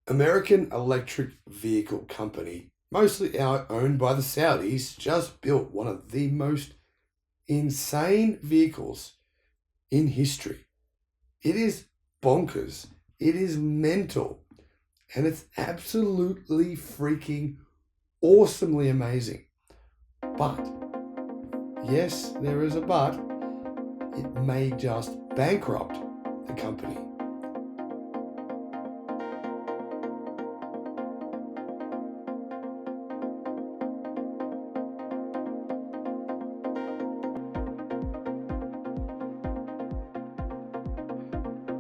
American electric vehicle company, mostly owned by the Saudis, just built one of the most insane vehicles in history. It is bonkers. It is mental. And it's absolutely freaking awesomely amazing. But, yes, there is a but, it may just bankrupt the company.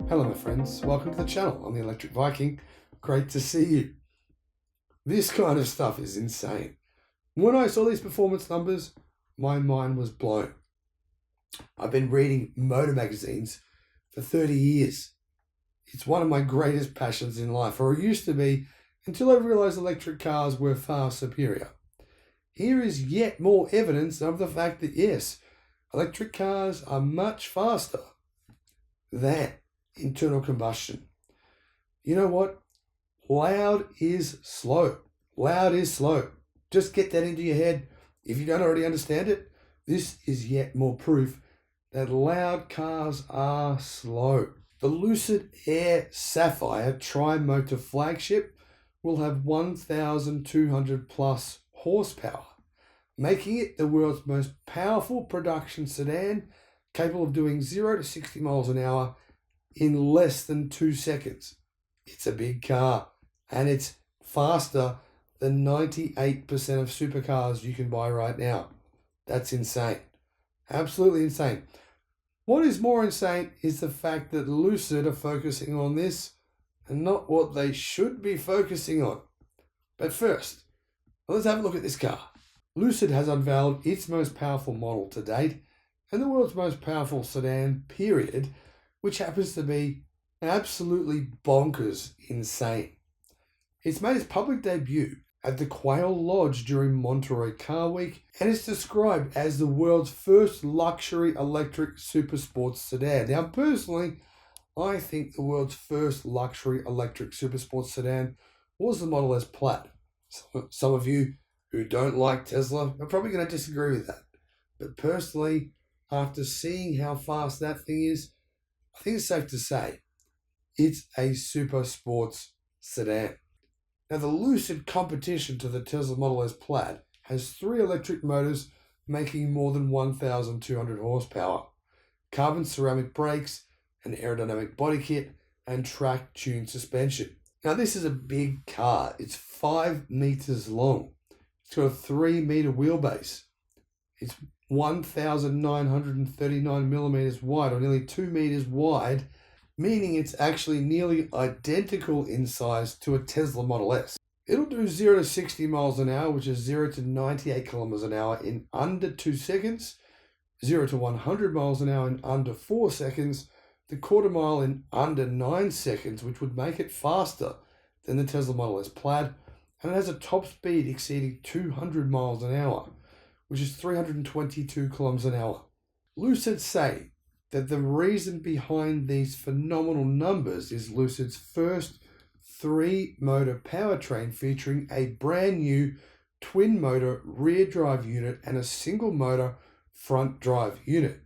Hello my friends, welcome to the channel. I'm the Electric Viking. Great to see you. This kind of stuff is insane. When I saw these performance numbers, my mind was blown. I've been reading motor magazines for 30 years. It's one of my greatest passions in life, or it used to be, until I realized electric cars were far superior. Here is yet more evidence of the fact that yes, electric cars are much faster than internal combustion. You know what? Loud is slow. Loud is slow. Just get that into your head. If you don't already understand it, this is yet more proof that loud cars are slow. The Lucid Air Sapphire tri-motor flagship will have 1,200 plus horsepower, making it the world's most powerful production sedan, capable of doing 0 to 60 miles an hour in less than 2 seconds. It's a big car, and it's faster than 98% of supercars you can buy right now. That's insane. Absolutely insane. What is more insane is the fact that Lucid are focusing on this and not what they should be focusing on. But first, let's have a look at this car. Lucid has unveiled its most powerful model to date and the world's most powerful sedan, period, which happens to be absolutely bonkers insane. It's made its public debut at the Quail Lodge during Monterey Car Week, and it's described as the world's first luxury electric supersports sedan. Now, personally, I think the world's first luxury electric supersports sedan was the Model S Plaid. Some of you who don't like Tesla are probably going to disagree with that. But personally, after seeing how fast that thing is, I think it's safe to say it's a super sports sedan. Now, the Lucid competition to the Tesla Model S Plaid has 3 electric motors making more than 1,200 horsepower, carbon ceramic brakes, an aerodynamic body kit, and track-tuned suspension. Now, this is a big car. It's 5 meters long. It's got a 3-meter wheelbase. It's 1,939 millimeters wide, or nearly 2 meters wide, meaning it's actually nearly identical in size to a Tesla Model S. It'll do 0 to 60 miles an hour, which is 0 to 98 kilometers an hour in under 2 seconds, 0 to 100 miles an hour in under 4 seconds, the quarter mile in under 9 seconds, which would make it faster than the Tesla Model S Plaid, and it has a top speed exceeding 200 miles an hour, which is 322 kilometers an hour. Lucid say that the reason behind these phenomenal numbers is Lucid's first 3-motor powertrain featuring a brand new twin-motor rear drive unit and a single-motor front drive unit.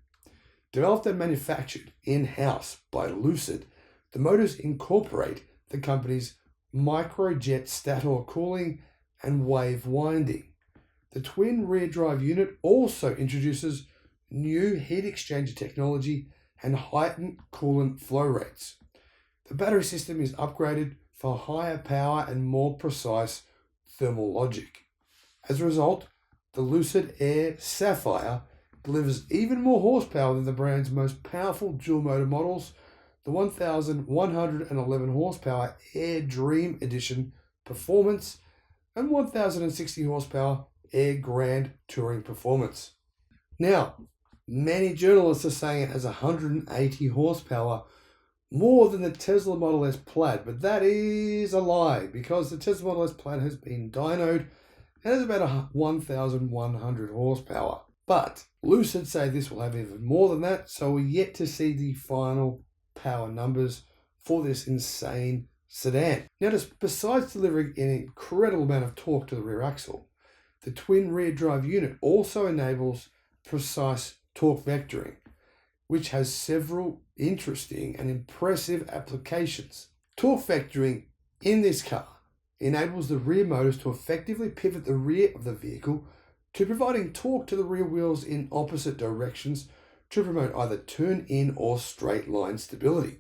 Developed and manufactured in-house by Lucid, the motors incorporate the company's microjet stator cooling and wave winding. The twin rear drive unit also introduces new heat exchanger technology and heightened coolant flow rates. The battery system is upgraded for higher power and more precise thermal logic. As a result, the Lucid Air Sapphire delivers even more horsepower than the brand's most powerful dual-motor models, the 1,111 horsepower Air Dream Edition Performance and 1,060 horsepower Air Grand Touring Performance. Now, many journalists are saying it has 180 horsepower, more than the Tesla Model S Plaid, but that is a lie because the Tesla Model S Plaid has been dynoed and has about 1,100 horsepower. But Lucid say this will have even more than that, so we're yet to see the final power numbers for this insane sedan. Now, besides delivering an incredible amount of torque to the rear axle, the twin rear drive unit also enables precise torque vectoring, which has several interesting and impressive applications. Torque vectoring in this car enables the rear motors to effectively pivot the rear of the vehicle to providing torque to the rear wheels in opposite directions to promote either turn-in or straight line stability.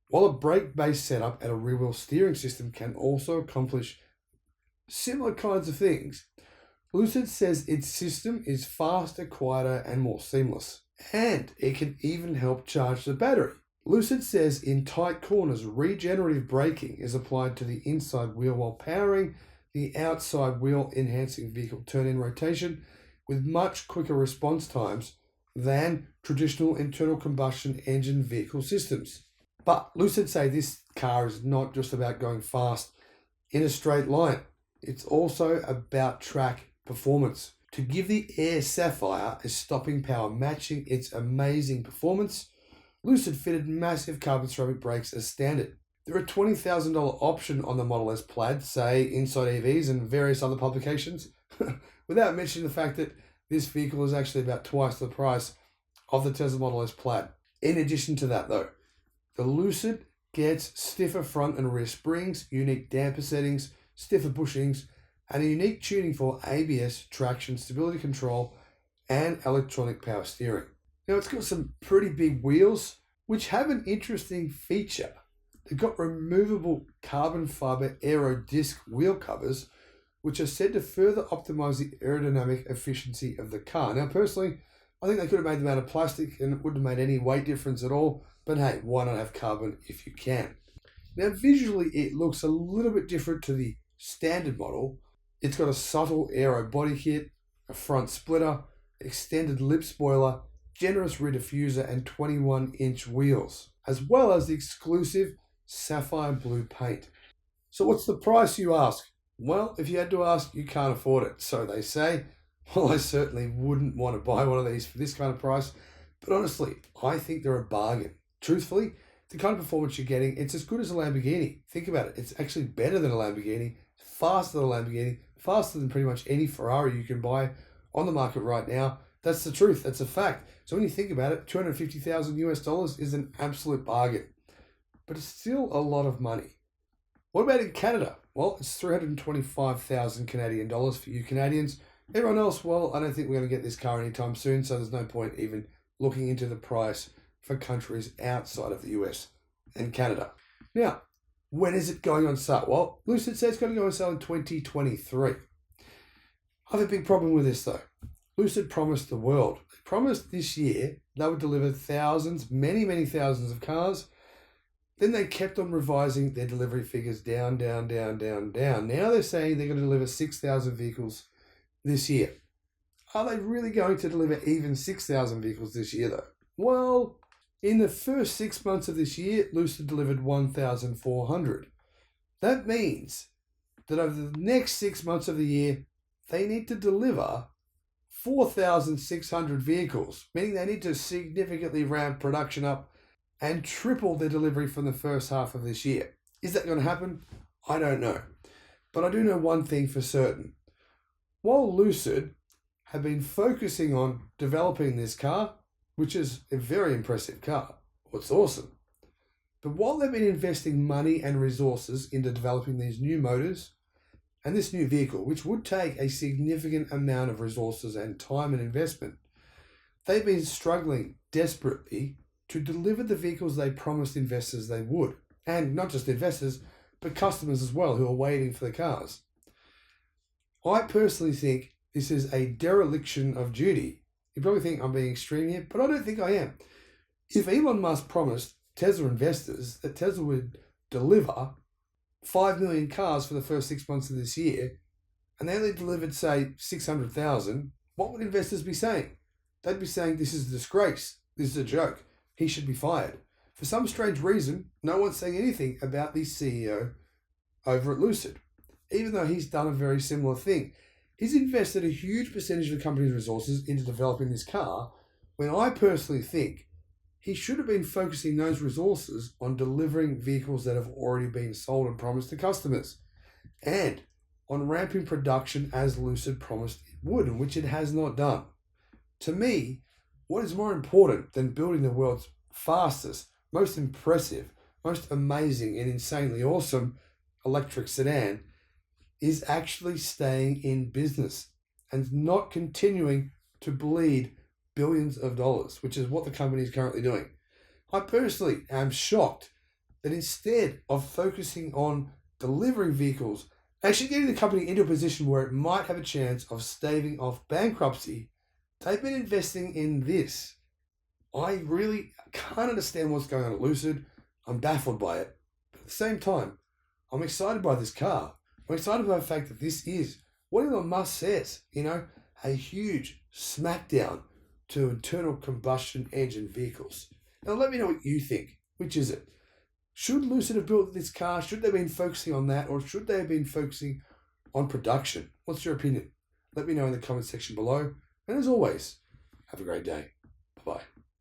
While a brake-based setup and a rear wheel steering system can also accomplish similar kinds of things, Lucid says its system is faster, quieter, and more seamless. And it can even help charge the battery. Lucid says in tight corners, regenerative braking is applied to the inside wheel while powering the outside wheel, enhancing vehicle turn-in rotation with much quicker response times than traditional internal combustion engine vehicle systems. But Lucid say this car is not just about going fast in a straight line. It's also about track performance. To give the Air Sapphire a stopping power matching its amazing performance, Lucid fitted massive carbon ceramic brakes as standard. There are $20,000 option on the Model S Plaid, say Inside EVs and various other publications, without mentioning the fact that this vehicle is actually about twice the price of the Tesla Model S Plaid. In addition to that though, the Lucid gets stiffer front and rear springs, unique damper settings, stiffer bushings, and a unique tuning for ABS, traction, stability control, and electronic power steering. Now it's got some pretty big wheels, which have an interesting feature. They've got removable carbon fiber aero disc wheel covers, which are said to further optimize the aerodynamic efficiency of the car. Now personally, I think they could have made them out of plastic and it wouldn't have made any weight difference at all, but hey, why not have carbon if you can? Now visually it looks a little bit different to the standard model. It's got a subtle aero body kit, a front splitter, extended lip spoiler, generous rear diffuser, and 21-inch wheels, as well as the exclusive sapphire blue paint. So what's the price, you ask? Well, if you had to ask, you can't afford it, so they say. Well, I certainly wouldn't want to buy one of these for this kind of price, but honestly, I think they're a bargain. Truthfully, the kind of performance you're getting, it's as good as a Lamborghini. Think about it, it's actually better than a Lamborghini, faster than a Lamborghini, faster than pretty much any Ferrari you can buy on the market right now. That's the truth, that's a fact. So when you think about it, $250,000 US is an absolute bargain, but it's still a lot of money. What about in Canada? Well, it's 325,000 Canadian dollars for you Canadians. Everyone else, well, I don't think we're going to get this car anytime soon, so there's no point even looking into the price for countries outside of the US and Canada. Now, when is it going on sale? Well, Lucid says it's going to go on sale in 2023. I have a big problem with this though. Lucid promised the world. They promised this year they would deliver thousands, many thousands of cars. Then they kept on revising their delivery figures down. Now they're saying they're going to deliver 6,000 vehicles this year. Are they really going to deliver even 6,000 vehicles this year though? Well, in the first 6 months of this year, Lucid delivered 1,400. That means that over the next 6 months of the year, they need to deliver 4,600 vehicles, meaning they need to significantly ramp production up and triple their delivery from the first half of this year. Is that going to happen? I don't know. But I do know one thing for certain. While Lucid have been focusing on developing this car, which is a very impressive car, it's awesome. But while they've been investing money and resources into developing these new motors and this new vehicle, which would take a significant amount of resources and time and investment, they've been struggling desperately to deliver the vehicles they promised investors they would. And not just investors, but customers as well who are waiting for the cars. I personally think this is a dereliction of duty. You probably think I'm being extreme here, but I don't think I am. If Elon Musk promised Tesla investors that Tesla would deliver 5 million cars for the first 6 months of this year, and they only delivered, say, 600,000, what would investors be saying? They'd be saying, this is a disgrace, this is a joke, he should be fired. For some strange reason, no one's saying anything about the CEO over at Lucid, even though he's done a very similar thing. He's invested a huge percentage of the company's resources into developing this car, when I personally think he should have been focusing those resources on delivering vehicles that have already been sold and promised to customers, and on ramping production as Lucid promised it would, and which it has not done. To me, what is more important than building the world's fastest, most impressive, most amazing and insanely awesome electric sedan is actually staying in business and not continuing to bleed billions of dollars, which is what the company is currently doing. I personally am shocked that instead of focusing on delivering vehicles, actually getting the company into a position where it might have a chance of staving off bankruptcy, they've been investing in this. I really can't understand what's going on at Lucid. I'm baffled by it. But at the same time, I'm excited by this car. I'm excited by the fact that this is what Elon Musk says, a huge smackdown to internal combustion engine vehicles. Now let me know what you think. Which is it? Should Lucid have built this car? Should they have been focusing on that? Or should they have been focusing on production? What's your opinion? Let me know in the comment section below. And as always, have a great day. Bye-bye.